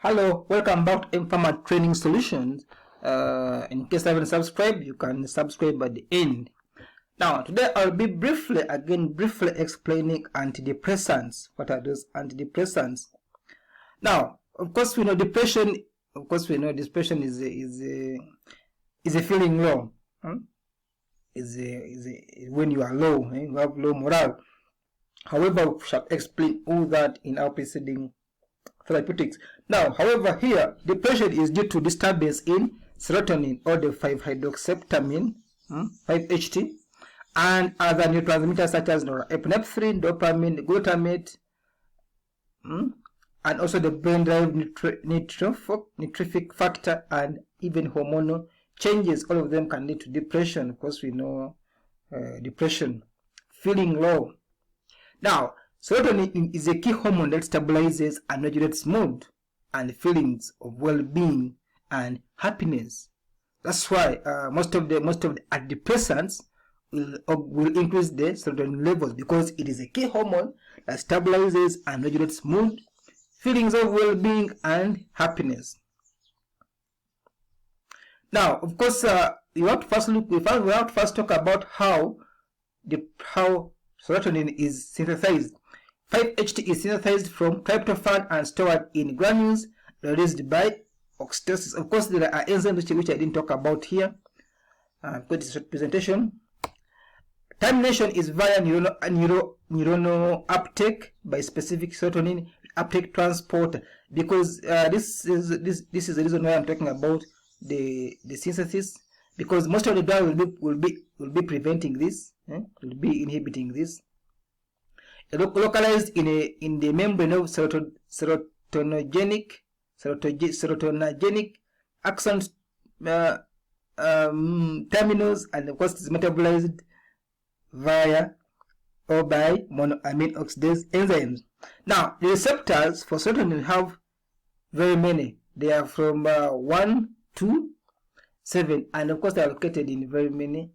Hello, welcome back to Informal Training Solutions. In case you haven't subscribed, you can subscribe at the end. Now, today I'll be briefly explaining antidepressants. What are those antidepressants? Now, of course, we know depression. Of course, we know depression is a feeling low. Is when you are low, you have low morale. However, we shall explain all that in our preceding therapeutics. Now, however, here depression is due to disturbance in serotonin or the 5-hydroxyptamine, 5-HT, and other neurotransmitters such as norepinephrine, dopamine, glutamate, and also the brain-derived neurotrophic factor, and even hormonal changes. All of them can lead to depression. Of course, we know depression, feeling low. Now, serotonin is a key hormone that stabilizes and regulates mood and feelings of well-being and happiness. That's why most of the antidepressants will increase the serotonin levels, because it is a key hormone that stabilizes and regulates mood, feelings of well-being and happiness. Now, of course, we have to first talk about how serotonin is synthesized. 5-HT is synthesized from tryptophan and stored in granules released by oxytocin. Of course, there are enzymes which I didn't talk about here. Put this presentation. Termination is via neuronal uptake by specific serotonin uptake transporter. Because this is the reason why I'm talking about the synthesis. Because most of the drug will be preventing this, will be inhibiting this. Localized in the membrane of serotonergic axons terminals, and of course is metabolized via or by monoamine oxidase enzymes. Now, the receptors for serotonin have very many. They are from 1 to 7, and of course they are located in very many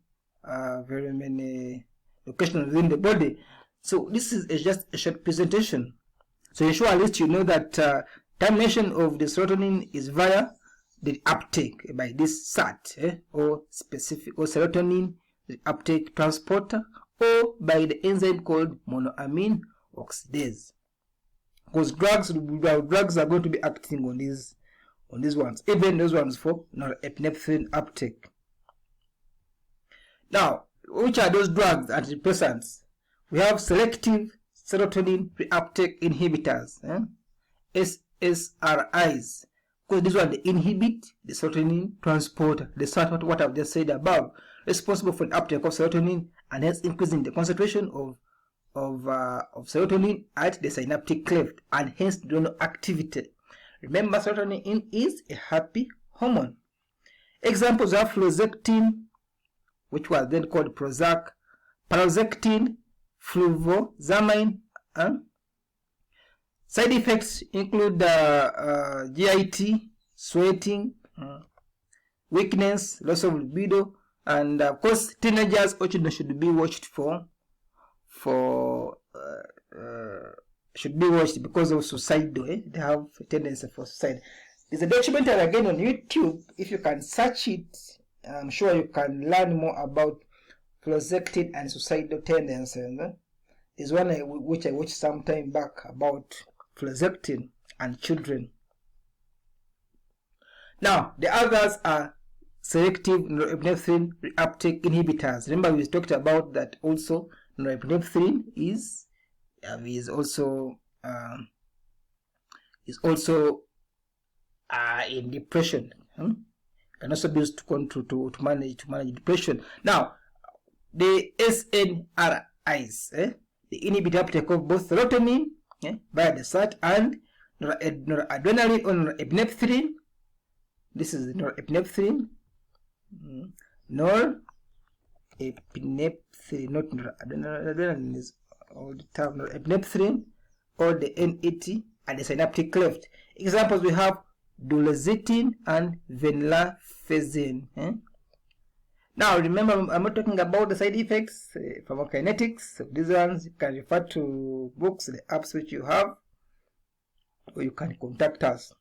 locations within the body. So this is just a short presentation. So ensure at least you know that termination of the serotonin is via the uptake by this SAT or specific or serotonin uptake transporter, or by the enzyme called monoamine oxidase. Because drugs are going to be acting on these ones, even those ones for norepinephrine uptake. Now, which are those drugs, antidepressants? We have selective serotonin reuptake inhibitors, SSRIs, because this one they inhibit the serotonin transporter, what I've just said above, responsible for the uptake of serotonin and hence increasing the concentration of serotonin at the synaptic cleft and hence neuronal activity. Remember, serotonin is a happy hormone. Examples are fluoxetine, which was then called Prozac, paroxetine, fluvoxamine. Side effects include GIT, sweating, weakness, loss of libido, and of course teenagers also should be watched because of suicide. They have a tendency for suicide. There's a documentary again on YouTube. If you can search it, I'm sure you can learn more about fluoxetine and suicidal tendencies. There's one which I watched some time back about fluoxetine and children. Now, the others are selective norepinephrine reuptake inhibitors. Remember, we talked about that also. Norepinephrine is also in depression. Can also be used to manage depression. Now, the SNRIs, they inhibit uptake of both serotonin via the SAT and noradrenaline or norepinephrine. This is norepinephrine, norepinephrine, not noradrenaline is all the time. Norepinephrine or the NAT at the synaptic cleft. Examples we have duloxetine and venlafaxine. Now, remember, I'm not talking about the side effects, pharmacokinetics. So these ones you can refer to books, the apps which you have, or you can contact us.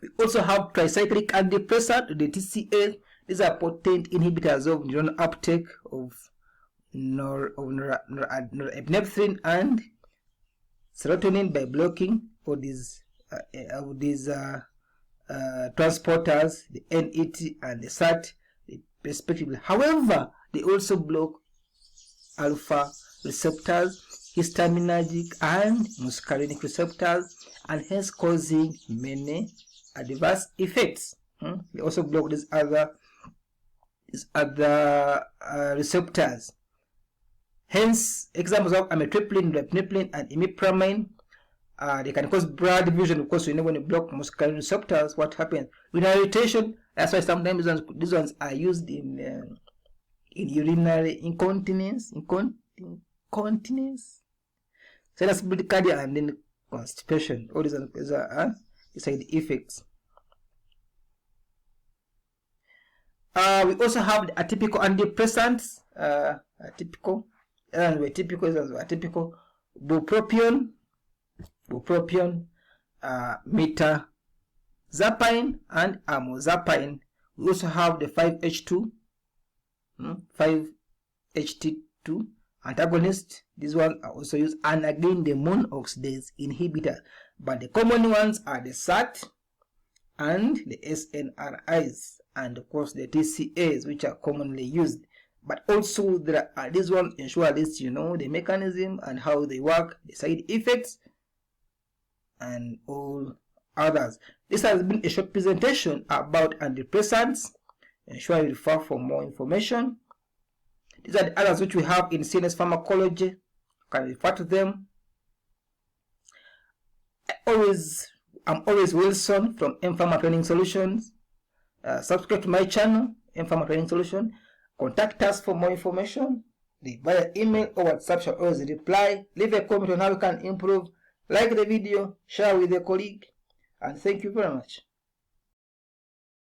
We also have tricyclic antidepressant, the TCA. These are potent inhibitors of neuronal uptake of norepinephrine and serotonin by blocking all these transporters, the NET and the SAT, respectively. However, they also block alpha receptors, histaminergic and muscarinic receptors, and hence causing many adverse effects. They also block these other receptors. Hence, examples of amitriptyline, norepinephrine, and imipramine. They can cause blood diffusion. Of course, when you block muscarinic receptors, what happens? With irritation, that's why sometimes these ones are used in urinary incontinence, sinus bradycardia, and then constipation. All these are side effects. We also have the atypical antidepressants. Atypical bupropion, mirtazapine, and amlodipine. We also have the 5-HT2 antagonist. These ones are also used, and again the monoxidase inhibitor. But the common ones are the SAT and the SNRIs, and of course the TCAs, which are commonly used. But also there are these ones, ensure at least you know the mechanism and how they work, the side effects, and all others. This has been a short presentation about antidepressants. Ensure you refer for more information. These are the others which we have in CNS pharmacology. You can refer to them. I'm always Wilson from Pharma Training Solutions. Subscribe to my channel, Pharma Training Solution. Contact us for more information. Via email or WhatsApp shall always reply. Leave a comment on how you can improve. Like the video, share with a colleague, and thank you very much.